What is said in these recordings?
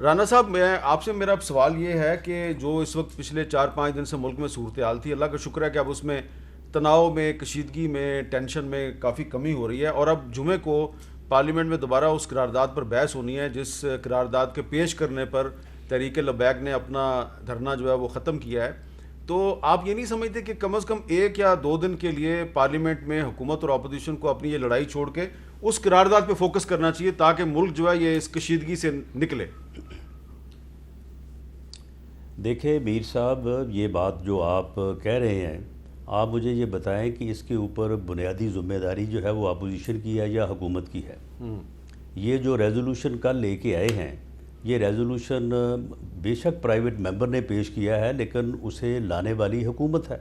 رانا صاحب آپ سے میرا سوال یہ ہے کہ جو اس وقت پچھلے 4-5 دن سے ملک میں صورتحال تھی، اللہ کا شکر ہے کہ اب اس میں تناؤ میں، کشیدگی میں، ٹینشن میں کافی کمی ہو رہی ہے، اور اب جمعے کو پارلیمنٹ میں دوبارہ اس قرارداد پر بحث ہونی ہے جس قرارداد کے پیش کرنے پر تحریک لبیک نے اپنا دھرنا جو ہے وہ ختم کیا ہے. تو آپ یہ نہیں سمجھتے کہ کم از کم 1 یا 2 دن کے لیے پارلیمنٹ میں حکومت اور اپوزیشن کو اپنی یہ لڑائی چھوڑ کے اس قرارداد پہ فوکس کرنا چاہیے تاکہ ملک جو ہے یہ اس کشیدگی سے نکلے؟ دیکھیں میر صاحب، یہ بات جو آپ کہہ رہے ہیں، آپ مجھے یہ بتائیں کہ اس کے اوپر بنیادی ذمہ داری جو ہے وہ اپوزیشن کی ہے یا حکومت کی ہے؟ یہ جو ریزولوشن کل لے کے آئے ہیں، یہ ریزولوشن بے شک پرائیویٹ ممبر نے پیش کیا ہے، لیکن اسے لانے والی حکومت ہے.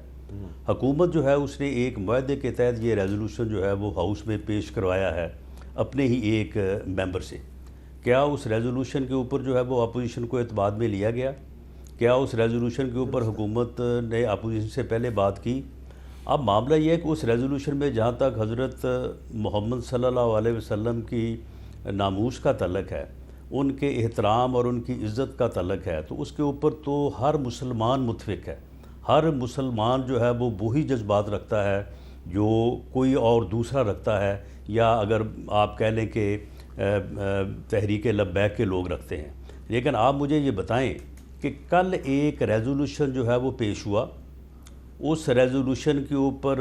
حکومت جو ہے اس نے ایک معاہدے کے تحت یہ ریزولوشن جو ہے وہ ہاؤس میں پیش کروایا ہے اپنے ہی ایک ممبر سے. کیا اس ریزولوشن کے اوپر جو ہے وہ اپوزیشن کو اعتماد میں لیا گیا؟ کیا اس ریزولوشن کے اوپر حکومت نے اپوزیشن سے پہلے بات کی؟ اب معاملہ یہ ہے کہ اس ریزولوشن میں جہاں تک حضرت محمد صلی اللہ علیہ وسلم کی ناموس کا تعلق ہے، ان کے احترام اور ان کی عزت کا تعلق ہے، تو اس کے اوپر تو ہر مسلمان متفق ہے. ہر مسلمان جو ہے وہ وہی جذبات رکھتا ہے جو کوئی اور دوسرا رکھتا ہے، یا اگر آپ کہہ لیں کہ تحریک لبیک کے لوگ رکھتے ہیں. لیکن آپ مجھے یہ بتائیں کہ کل ایک ریزولوشن جو ہے وہ پیش ہوا، اس ریزولوشن کے اوپر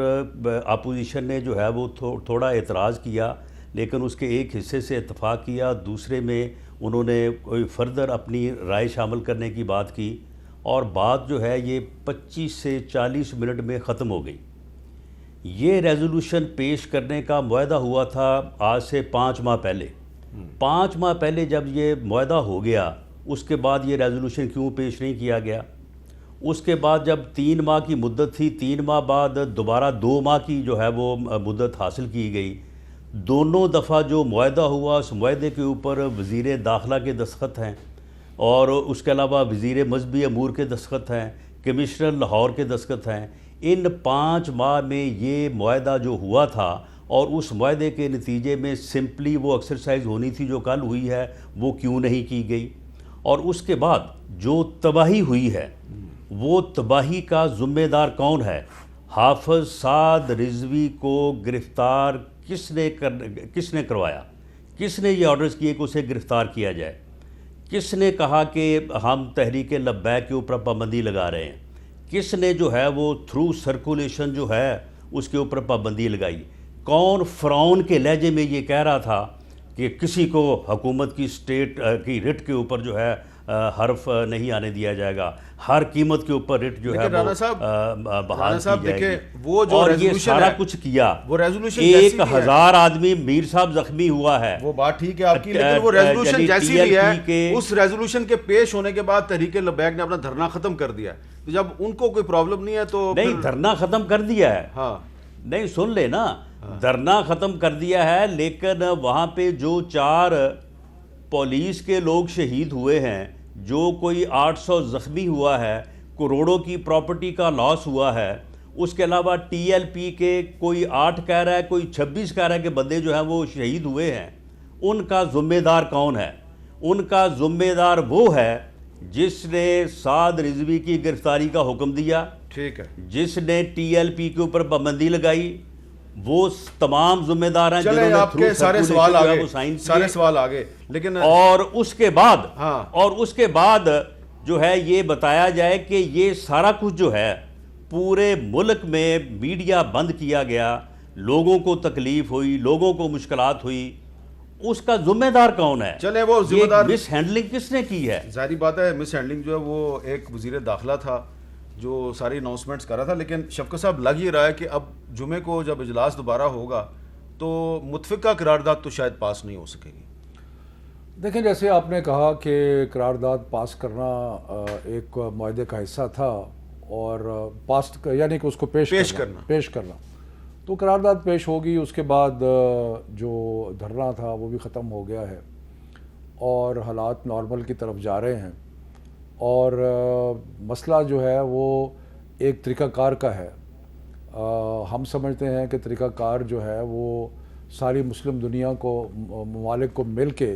اپوزیشن نے جو ہے وہ تھوڑا اعتراض کیا، لیکن اس کے ایک حصے سے اتفاق کیا، دوسرے میں انہوں نے کوئی فردر اپنی رائے شامل کرنے کی بات کی، اور بات جو ہے یہ 25 سے 40 منٹ میں ختم ہو گئی. یہ ریزولوشن پیش کرنے کا معاہدہ ہوا تھا آج سے 5 ماہ پہلے. 5 ماہ پہلے جب یہ معاہدہ ہو گیا، اس کے بعد یہ ریزولوشن کیوں پیش نہیں کیا گیا؟ اس کے بعد جب 3 ماہ کی مدت تھی، 3 ماہ بعد دوبارہ 2 ماہ کی جو ہے وہ مدت حاصل کی گئی. دونوں دفعہ جو معاہدہ ہوا، اس معاہدے کے اوپر وزیر داخلہ کے دستخط ہیں، اور اس کے علاوہ وزیر مذہبی امور کے دستخط ہیں، کمشنر لاہور کے دستخط ہیں. ان 5 ماہ میں یہ معاہدہ جو ہوا تھا، اور اس معاہدے کے نتیجے میں سمپلی وہ ایکسرسائز ہونی تھی جو کل ہوئی ہے، وہ کیوں نہیں کی گئی؟ اور اس کے بعد جو تباہی ہوئی ہے، وہ تباہی کا ذمہ دار کون ہے؟ حافظ سعد رضوی کو گرفتار کس نے کروایا؟ کس نے یہ آرڈرز کیے کہ اسے گرفتار کیا جائے؟ کس نے کہا کہ ہم تحریک لبیک کے اوپر پابندی لگا رہے ہیں؟ کس نے جو ہے وہ تھرو سرکولیشن جو ہے اس کے اوپر پابندی لگائی؟ کون فرعون کے لہجے میں یہ کہہ رہا تھا کہ کسی کو حکومت کی اسٹیٹ کی رٹ کے اوپر جو ہے حرف نہیں آنے دیا جائے گا، ہر قیمت کے اوپر رٹ جو ہے وہ بحال کی جائے گی؟ اور یہ سارا کچھ کیا. وہ ریزولوشن 1000 آدمی میر صاحب زخمی ہوا ہے. وہ بات ٹھیک ہے آپ کی، لیکن وہ ریزولوشن جیسی بھی ہے، اس ریزولوشن کے پیش ہونے کے بعد تحریک لبیک نے اپنا دھرنا ختم کر دیا. تو جب ان کو کوئی پرابلم نہیں ہے تو نہیں، دھرنا ختم کر دیا ہے. ہاں نہیں، سن لے نا، دھرنا ختم کر دیا ہے، لیکن وہاں پہ جو 4 پولیس کے لوگ شہید ہوئے ہیں، جو کوئی 800 زخمی ہوا ہے، کروڑوں کی پراپرٹی کا لاس ہوا ہے، اس کے علاوہ ٹی ایل پی کے کوئی 8 کہہ رہا ہے، کوئی 26 کہہ رہا ہے کہ بندے جو ہیں وہ شہید ہوئے ہیں. ان کا ذمہ دار کون ہے؟ ان کا ذمہ دار وہ ہے جس نے سعد رضوی کی گرفتاری کا حکم دیا، ٹھیک ہے، جس نے ٹی ایل پی کے اوپر پابندی لگائی. وہ تمام ذمہ دار ہیں جنہوں نے آپ کے سارے سوال آگے، لیکن اور اس کے بعد جو ہے یہ بتایا جائے کہ یہ سارا کچھ جو ہے پورے ملک میں میڈیا بند کیا گیا، لوگوں کو تکلیف ہوئی، لوگوں کو مشکلات ہوئی. اس کا ذمہ دار کون ہے؟ چلے وہ ذمہ دار مس ہینڈلنگ کس نے کی ہے؟ ظاہری بات ہے، مس ہینڈلنگ جو ہے وہ ایک وزیر داخلہ تھا جو ساری اناؤنسمنٹس کر رہا تھا. لیکن شفقت صاحب، لگ یہ رہا ہے کہ اب جمعے کو جب اجلاس دوبارہ ہوگا تو متفقہ قرارداد تو شاید پاس نہیں ہو سکے گی. دیکھیں، جیسے آپ نے کہا کہ قرارداد پاس کرنا ایک معاہدے کا حصہ تھا، اور پاس یعنی کہ اس کو پیش کرنا، تو قرارداد پیش ہوگی. اس کے بعد جو دھرنا تھا وہ بھی ختم ہو گیا ہے، اور حالات نارمل کی طرف جا رہے ہیں. اور مسئلہ جو ہے وہ ایک طریقہ کار کا ہے. ہم سمجھتے ہیں کہ طریقہ کار جو ہے وہ ساری مسلم دنیا کو، ممالک کو مل کے